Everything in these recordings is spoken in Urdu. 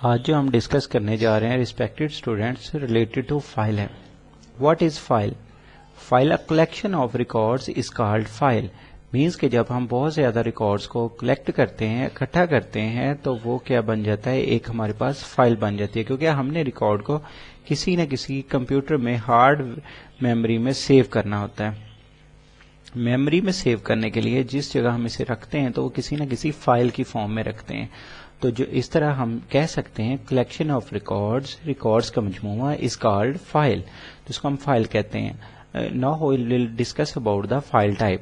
آج جو ہم ڈسکس کرنے جا رہے ہیں respected students related to file ہے. What is file? File a collection of records is called file. Means کہ جب ہم بہت زیادہ ریکارڈز کو کلیکٹ کرتے ہیں، اکٹھا کرتے ہیں، تو وہ کیا بن جاتا ہے؟ ایک ہمارے پاس فائل بن جاتی ہے، کیونکہ ہم نے ریکارڈ کو کسی نہ کسی کمپیوٹر میں ہارڈ میموری میں سیو کرنا ہوتا ہے. میموری میں سیو کرنے کے لیے جس جگہ ہم اسے رکھتے ہیں تو وہ کسی نہ کسی فائل کی فارم میں رکھتے ہیں. تو جو اس طرح ہم کہہ سکتے ہیں کلیکشن آف ریکارڈز کا مجموعہ از کالڈ فائل، تو اس کو ہم فائل کہتے ہیں. Now we will discuss about the file type.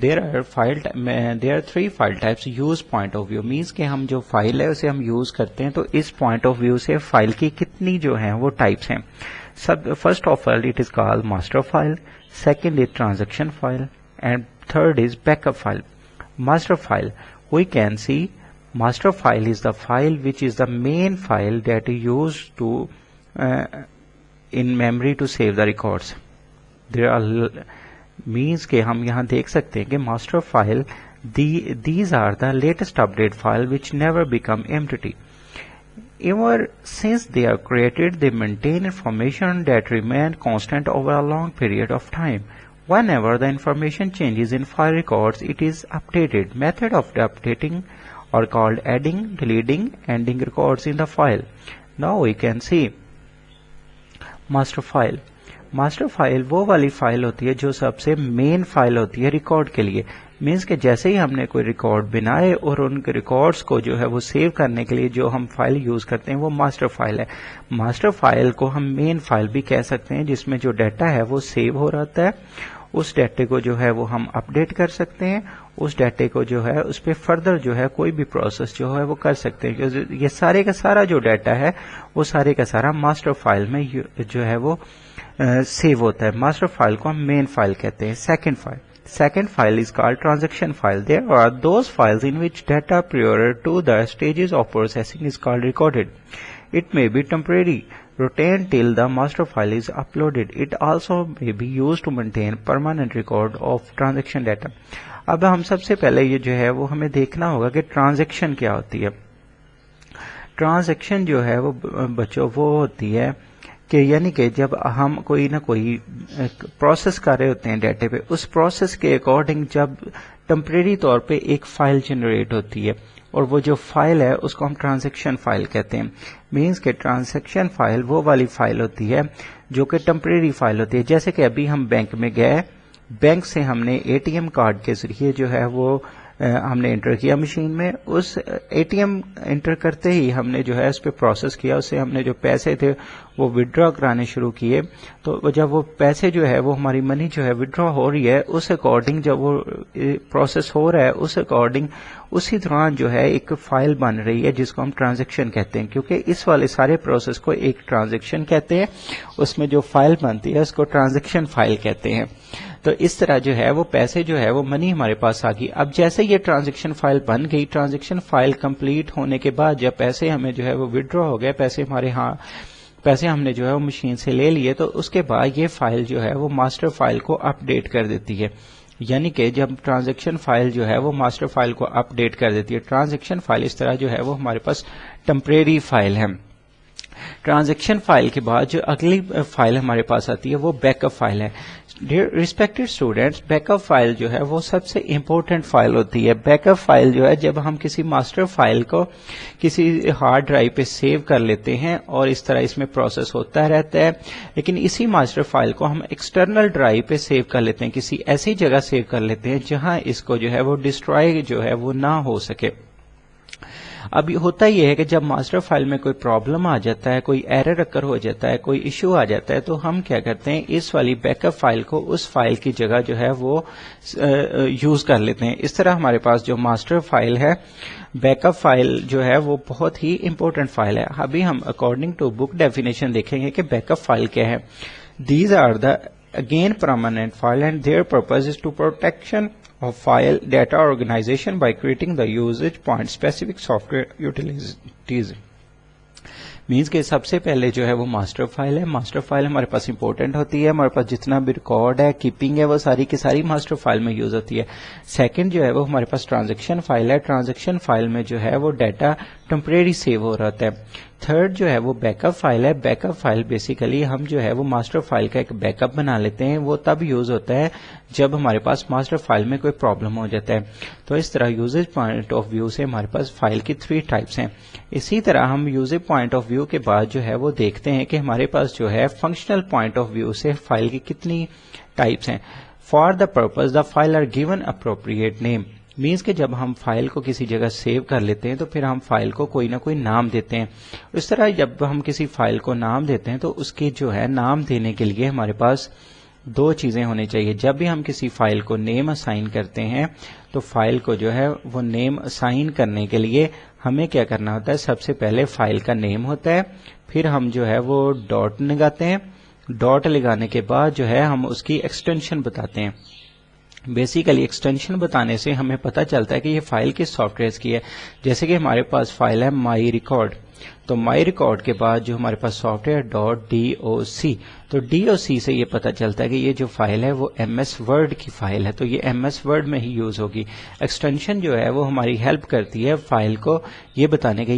there are three file types. use point of view means کہ ہم جو فائل ہے اسے ہم یوز کرتے ہیں، تو اس پوائنٹ آف ویو سے فائل کی کتنی جو ہیں وہ ٹائپس ہیں. First of all it is called master file, second is transaction file and third is back up file. Master file we can see master file is the file which is the main file that is used to in memory to save the records. There are means کہ ہم یہاں دیکھ سکتے ہیں کہ master file these are the latest update file which never become empty. Ever since they are created, they maintain information that remain constant over a long period of time. Whenever the information changes in file records, it is updated. Method of updating are called adding, deleting, ending records in the file. Now we can see master file. Master file وہ والی فائل ہوتی ہے جو سب سے مین فائل ہوتی ہے ریکارڈ کے لیے. مینس کہ جیسے ہی ہم نے کوئی ریکارڈ بنائے اور ان کے ریکارڈز کو جو ہے وہ سیو کرنے کے لیے جو ہم فائل یوز کرتے ہیں وہ ماسٹر فائل ہے. ماسٹر فائل کو ہم مین فائل بھی کہہ سکتے ہیں، جس میں جو ڈیٹا ہے وہ سیو ہو رہتا ہے. اس ڈیٹے کو جو ہے وہ ہم اپڈیٹ کر سکتے ہیں، اس ڈیٹے کو جو ہے اس پہ فردر جو ہے کوئی بھی پروسیس جو ہے وہ کر سکتے ہیں. یہ سارے کا سارا جو ڈیٹا ہے وہ سارے کا سارا ماسٹر فائل میں جو ہے وہ سیو ہوتا ہے. ماسٹر فائل کو ہم مین فائل کہتے ہیں. Second file is called transaction file. There are those files in which data prior to the stages of processing is called recorded. It may be temporary, retained till the master file is uploaded. It also may be used to maintain permanent record of transaction data. اب ہم سب سے پہلے یہ جو ہے وہ ہمیں دیکھنا ہوگا کہ ٹرانزیکشن کیا ہوتی ہے. ٹرانزیکشن جو ہے وہ بچوں وہ ہوتی ہے کہ یعنی کہ جب ہم کوئی نہ کوئی پروسیس کر رہے ہوتے ہیں ڈیٹے پہ، اس پروسیس کے اکارڈنگ جب ٹمپریری طور پہ ایک فائل جنریٹ ہوتی ہے، اور وہ جو فائل ہے اس کو ہم ٹرانزیکشن فائل کہتے ہیں. مینس کہ ٹرانزیکشن فائل وہ والی فائل ہوتی ہے جو کہ ٹمپریری فائل ہوتی ہے. جیسے کہ ابھی ہم بینک میں گئے، بینک سے ہم نے اے ٹی ایم کارڈ کے ذریعے جو ہے وہ ہم نے انٹر کیا مشین میں. اس اے ٹی ایم انٹر کرتے ہی ہم نے جو ہے اس پہ پروسیس کیا، اس سے ہم نے جو پیسے تھے وہ وڈرا کرانے شروع کیے. تو جب وہ پیسے جو ہے وہ ہماری منی جو ہے وڈرا ہو رہی ہے، اس اکارڈنگ جب وہ پروسیس ہو رہا ہے اس اکارڈنگ اسی دوران جو ہے ایک فائل بن رہی ہے جس کو ہم ٹرانزیکشن کہتے ہیں. کیونکہ اس والے سارے پروسیس کو ایک ٹرانزیکشن کہتے ہیں، اس میں جو فائل بنتی ہے اس کو ٹرانزیکشن فائل کہتے ہیں. تو اس طرح جو ہے وہ پیسے جو ہے وہ منی ہمارے پاس آ گئی. اب جیسے یہ ٹرانزیکشن فائل بن گئی، ٹرانزیکشن فائل کمپلیٹ ہونے کے بعد جب پیسے ہمیں جو ہے وہ وڈرا ہو گئے، پیسے ہم نے جو ہے وہ مشین سے لے لیے، تو اس کے بعد یہ فائل جو ہے وہ ماسٹر فائل کو اپڈیٹ کر دیتی ہے. یعنی کہ جب ٹرانزیکشن فائل جو ہے وہ ماسٹر فائل کو اپڈیٹ کر دیتی ہے. ٹرانزیکشن فائل اس طرح جو ہے وہ ہمارے پاس ٹمپریری فائل ہے. ٹرانزیکشن فائل کے بعد جو اگلی فائل ہمارے پاس آتی ہے وہ بیک اپ فائل ہے. Respected students, back up file جو ہے وہ سب سے امپورٹنٹ فائل ہوتی ہے. بیک اپ فائل جو ہے جب ہم کسی ماسٹر فائل کو کسی ہارڈ ڈرائیو پہ سیو کر لیتے ہیں اور اس طرح اس میں پروسیس ہوتا رہتا ہے، لیکن اسی ماسٹر فائل کو ہم ایکسٹرنل ڈرائیو پہ سیو کر لیتے ہیں، کسی ایسی جگہ سیو کر لیتے ہیں جہاں اس کو جو ہے وہ ڈسٹروائے جو ہے وہ نہ ہو سکے. اب ہوتا یہ ہے کہ جب ماسٹر فائل میں کوئی پرابلم آ جاتا ہے، کوئی ایرر اکر ہو جاتا ہے، کوئی ایشو آ جاتا ہے، تو ہم کیا کرتے ہیں اس والی بیک اپ فائل کو اس فائل کی جگہ جو ہے وہ یوز کر لیتے ہیں. اس طرح ہمارے پاس جو ماسٹر فائل ہے، بیک اپ فائل جو ہے وہ بہت ہی امپورٹنٹ فائل ہے. ابھی ہم اکارڈنگ ٹو بک ڈیفینیشن دیکھیں گے کہ بیک اپ فائل کیا ہے. These are the again permanent file and their purpose is to protection of file data organization by creating the usage point specific software utilities. Means کہ سب سے پہلے جو ہے وہ ماسٹر فائل ہے. ماسٹر فائل ہمارے پاس امپورٹنٹ ہوتی ہے, ہمارے پاس جتنا بھی ریکارڈ ہے, کیپنگ ہے, وہ ساری کی ساری ماسٹر فائل میں یوز ہوتی ہے. سیکنڈ جو ہے وہ ہمارے پاس ٹرانزیکشن فائل ہے. ٹرانزیکشن فائل میں جو ہے وہ ڈیٹا ٹمپریری سیو ہو رہا ہے. تھرڈ جو ہے وہ بیک اپ فائل ہے. بیک اپ فائل بیسیکلی ہم جو ہے وہ ماسٹر فائل کا ایک بیک اپ بنا لیتے ہیں, وہ تب یوز ہوتا ہے جب ہمارے پاس ماسٹر فائل میں کوئی پرابلم ہو جاتا ہے. تو اس طرح یوزر پوائنٹ آف ویو سے ہمارے پاس فائل کی 3 ٹائپس ہیں. اسی طرح ہم یوزر پوائنٹ آف ویو کے بعد جو ہے وہ دیکھتے ہیں کہ ہمارے پاس جو ہے فنکشنل پوائنٹ آف ویو سے فائل کی کتنی ٹائپس ہیں. For the purpose the file are given appropriate name. Means کہ جب ہم فائل کو کسی جگہ سیو کر لیتے ہیں تو پھر ہم فائل کو کوئی نہ کوئی نام دیتے ہیں. اس طرح جب ہم کسی فائل کو نام دیتے ہیں تو اس کی جو ہے نام دینے کے لیے ہمارے پاس 2 چیزیں ہونی چاہیے. جب بھی ہم کسی فائل کو نیم اسائن کرتے ہیں تو فائل کو جو ہے وہ نیم اسائن کرنے کے لیے ہمیں کیا کرنا ہوتا ہے, سب سے پہلے فائل کا نیم ہوتا ہے, پھر ہم جو ہے وہ ڈاٹ لگاتے ہیں. ڈاٹ لگانے کے بعد جو ہے ہم اس کی ایکسٹینشن بتاتے ہیں. بیسیکلی ایکسٹینشن بتانے سے ہمیں پتہ چلتا ہے کہ یہ فائل کس سافٹ ویئر کی ہے. جیسے کہ ہمارے پاس فائل ہے مائی ریکارڈ, تو مائی ریکارڈ کے بعد جو ہمارے پاس سافٹ ویئر .doc, تو DOC سے یہ پتہ چلتا ہے کہ یہ جو فائل ہے وہ MS Word کی فائل ہے, تو یہ MS Word میں ہی یوز ہوگی. ایکسٹینشن جو ہے وہ ہماری ہیلپ کرتی ہے فائل کو یہ بتانے کے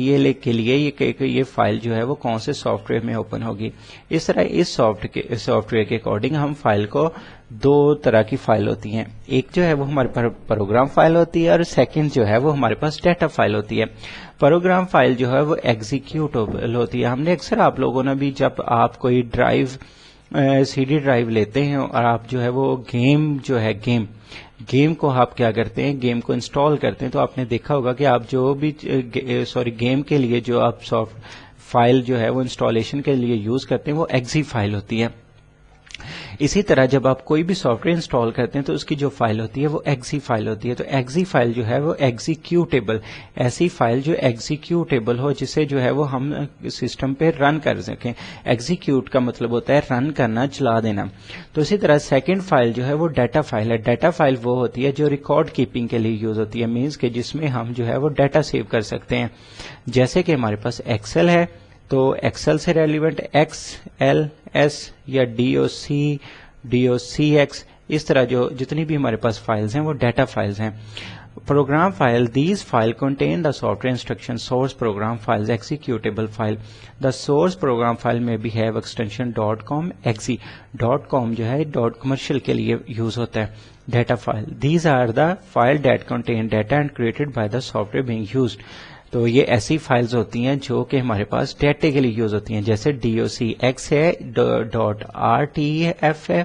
لیے کہ یہ فائل جو ہے وہ کون سے سافٹ ویئر میں اوپن ہوگی. اس طرح اس سافٹ ویئر کے اکارڈنگ ہم فائل کو 2 طرح کی فائل ہوتی ہیں. ایک جو ہے وہ ہمارے پروگرام فائل ہوتی ہے, اور سیکنڈ جو ہے وہ ہمارے پاس ڈیٹا فائل ہوتی ہے. پروگرام فائل جو ہے وہ ایگزیکیوٹیبل ہوتی ہے. ہم نے اکثر آپ لوگوں نے بھی جب آپ کوئی CD ڈرائیو لیتے ہیں اور آپ جو ہے وہ گیم کو آپ کیا کرتے ہیں, گیم کو انسٹال کرتے ہیں, تو آپ نے دیکھا ہوگا کہ آپ جو بھی گیم کے لیے جو آپ فائل جو ہے وہ انسٹالیشن کے لیے یوز کرتے ہیں وہ ایگزی فائل ہوتی ہے. اسی طرح جب آپ کوئی بھی سافٹ ویئر انسٹال کرتے ہیں تو اس کی جو فائل ہوتی ہے وہ ایگزی فائل ہوتی ہے. تو ایگزی فائل جو ہے وہ ایگزیکیوٹیبل, ایسی فائل جو ایگزیکیوٹیبل ہو جسے جو ہے وہ ہم سسٹم پہ رن کر سکیں. ایگزیکیوٹ کا مطلب ہوتا ہے رن کرنا, چلا دینا. تو اسی طرح سیکنڈ فائل جو ہے وہ ڈیٹا فائل ہے. ڈیٹا فائل وہ ہوتی ہے جو ریکارڈ کیپنگ کے لیے یوز ہوتی ہے, مینس کہ جس میں ہم جو ہے وہ ڈیٹا سیو کر سکتے ہیں. جیسے کہ ہمارے پاس ایکسل ہے, تو ایکسل سے ریلیونٹ XLS یا DOCX, اس طرح جو جتنی بھی ہمارے پاس فائلز ہیں وہ ڈیٹا فائلز ہیں. Program file, these file contain the software instruction. Source program files, executable file. The source program file میں بھی have extension .com exe. .com جو ہے ڈاٹ کمرشل کے لیے یوز ہوتا ہے. Data file, these are the file that contain data and created by the software being used. تو یہ ایسی فائلز ہوتی ہیں جو کہ ہمارے پاس ڈیٹا کے لیے یوز ہوتی ہیں, جیسے DOCX ہے, .RTF ہے.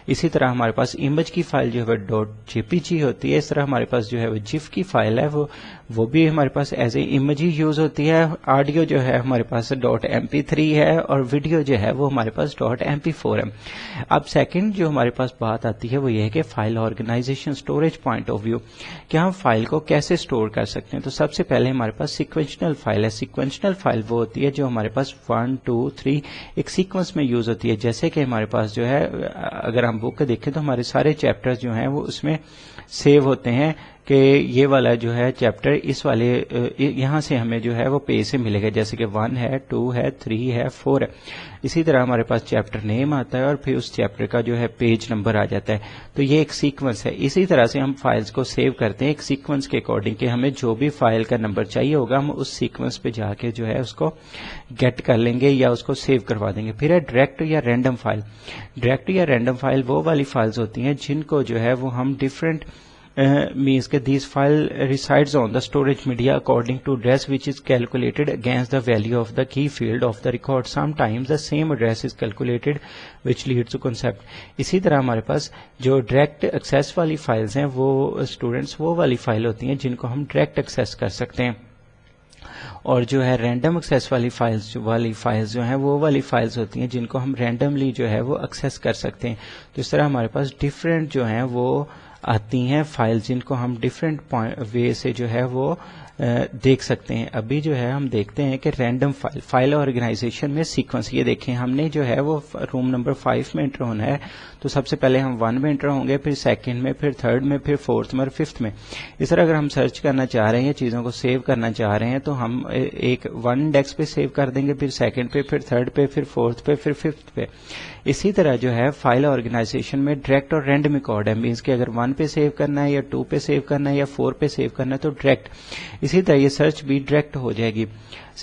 اسی طرح ہمارے پاس امیج کی فائل جو ہے .jpg ہوتی ہے. اس طرح ہمارے پاس جو ہے وہ جف کی فائل ہے, وہ بھی ہمارے پاس ایز اے امیج ہی یوز ہوتی ہے. آڈیو جو ہے ہمارے پاس .mp3 ہے, اور ویڈیو جو ہے وہ ہمارے پاس .mp4 ہے. اب سیکنڈ جو ہمارے پاس بات آتی ہے وہ یہ ہے کہ file organization, storage point of view, کہ ہم فائل کو کیسے اسٹور کر سکتے ہیں. تو سب سے پہلے ہمارے پاس سیکوینشنل فائل ہے. سیکوینشنل فائل وہ ہوتی ہے جو ہمارے پاس 1 2 3 ایک سیکوینس میں یوز ہوتی ہے. جیسے کہ ہمارے پاس جو ہے اگر ہم بک دیکھیں تو ہمارے سارے چیپٹرز جو ہیں وہ اس میں سیو ہوتے ہیں کہ یہ والا جو ہے چیپٹر اس والے یہاں سے ہمیں جو ہے وہ پیج سے ملے گا, جیسے کہ 1 ہے, 2 ہے, 3 ہے, 4 ہے. اسی طرح ہمارے پاس چیپٹر نیم آتا ہے اور پھر اس چیپٹر کا جو ہے پیج نمبر آ جاتا ہے. تو یہ ایک سیکوینس ہے. اسی طرح سے ہم فائلز کو سیو کرتے ہیں ایک سیکوینس کے اکارڈنگ, کہ ہمیں جو بھی فائل کا نمبر چاہیے ہوگا ہم اس سیکوینس پہ جا کے جو ہے اس کو گیٹ کر لیں گے یا اس کو سیو کروا دیں گے. پھر ہے ڈائریکٹ یا رینڈم فائل. ڈائریکٹ یا رینڈم فائل وہ والی فائلز ہوتی ہیں جن کو جو ہے وہ ہم different means that these file resides on the storage media according to address which is calculated against the value of the key field of the record. Sometimes the same address is calculated which leads to concept. اسی طرح ہمارے پاس جو ڈائریکٹ ایکسیس والی فائلز ہیں وہ اسٹوڈینٹس وہ والی فائل ہوتی ہیں جن کو ہم ڈائریکٹ ایکسیس کر سکتے ہیں, اور جو ہے رینڈم ایکسیس والی فائلز جو ہیں وہ والی فائلز ہوتی ہیں جن کو ہم رینڈملی جو ہے وہ ایکسیس کر سکتے ہیں. تو اس طرح ہمارے پاس ڈفرینٹ جو ہیں وہ آتی ہیں فائل جن کو ہم ڈفرینٹ وے سے جو ہے وہ دیکھ سکتے ہیں. ابھی جو ہے ہم دیکھتے ہیں کہ رینڈم فائل آرگنائزیشن میں سیکوینس. یہ دیکھیں ہم نے جو ہے وہ روم نمبر 5 میں انٹر ہونا ہے, تو سب سے پہلے ہم 1 میں انٹر ہوں گے, پھر سیکنڈ میں, پھر تھرڈ میں, پھر فورتھ میں اور ففتھ میں. اس طرح اگر ہم سرچ کرنا چاہ رہے ہیں, چیزوں کو سیو کرنا چاہ رہے ہیں, تو ہم ایک 1 انڈیکس پہ سیو کر دیں گے, پھر سیکنڈ پہ, پھر تھرڈ پہ, پھر فورتھ پہ, پھر ففتھ پہ. اسی طرح جو ہے فائل آرگنائزیشن میں ڈائریکٹ اور رینڈم ایکارڈ ہے. مینس کہ اگر 1 پہ سیو کرنا ہے یا 2 پہ سیو کرنا ہے یا 4 پہ سیو کرنا ہے تو ڈائریکٹ. اسی طرح یہ سرچ بھی ڈائریکٹ ہو جائے گی.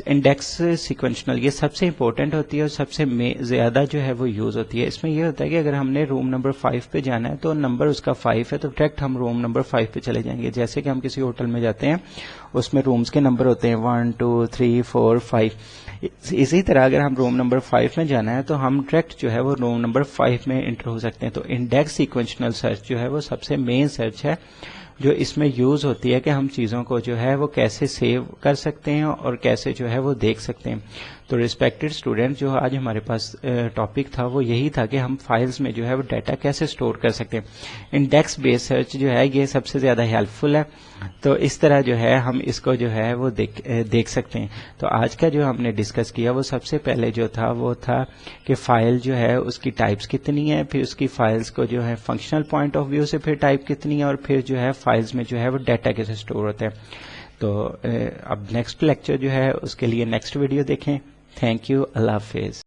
انڈیکس سیکوینشنل یہ سب سے امپورٹنٹ ہوتی ہے اور سب سے زیادہ جو ہے وہ یوز ہوتی ہے. اس میں یہ ہوتا ہے کہ اگر ہم نے روم نمبر 5 پہ جانا ہے تو نمبر اس کا 5 ہے, تو ڈائریکٹ ہم روم نمبر 5 پہ چلے جائیں گے. جیسے کہ ہم کسی ہوٹل میں جاتے ہیں, اس میں رومز کے نمبر ہوتے ہیں 1 2 3 4 5. اسی طرح اگر ہم روم نمبر 5 میں جانا ہے تو ہم ڈائریکٹ جو ہے وہ روم نمبر 5 میں انٹر ہو سکتے ہیں. تو انڈیکس سیکوینشنل سرچ جو ہے وہ سب سے مین سرچ ہے جو اس میں یوز ہوتی ہے کہ ہم چیزوں کو جو ہے وہ کیسے سیو کر سکتے ہیں اور کیسے جو ہے وہ دیکھ سکتے ہیں. تو ریسپیکٹڈ اسٹوڈنٹ, جو آج ہمارے پاس ٹاپک تھا وہ یہی تھا کہ ہم فائلز میں جو ہے وہ ڈیٹا کیسے سٹور کر سکتے ہیں. انڈیکس بیس سرچ جو ہے یہ سب سے زیادہ ہیلپ فل ہے. تو اس طرح جو ہے ہم اس کو جو ہے وہ دیکھ سکتے ہیں. تو آج کا جو ہم نے ڈسکس کیا وہ سب سے پہلے جو تھا وہ تھا کہ فائل جو ہے اس کی ٹائپس کتنی ہیں, پھر اس کی فائلز کو جو ہے فنکشنل پوائنٹ آف ویو سے پھر ٹائپ کتنی ہے, اور پھر جو ہے فائلز میں جو ہے وہ ڈیٹا کیسے سٹور ہوتا ہے. تو اب نیکسٹ لیکچر جو ہے اس کے لیے نیکسٹ ویڈیو دیکھیں. Thank you. اللہ حافظ.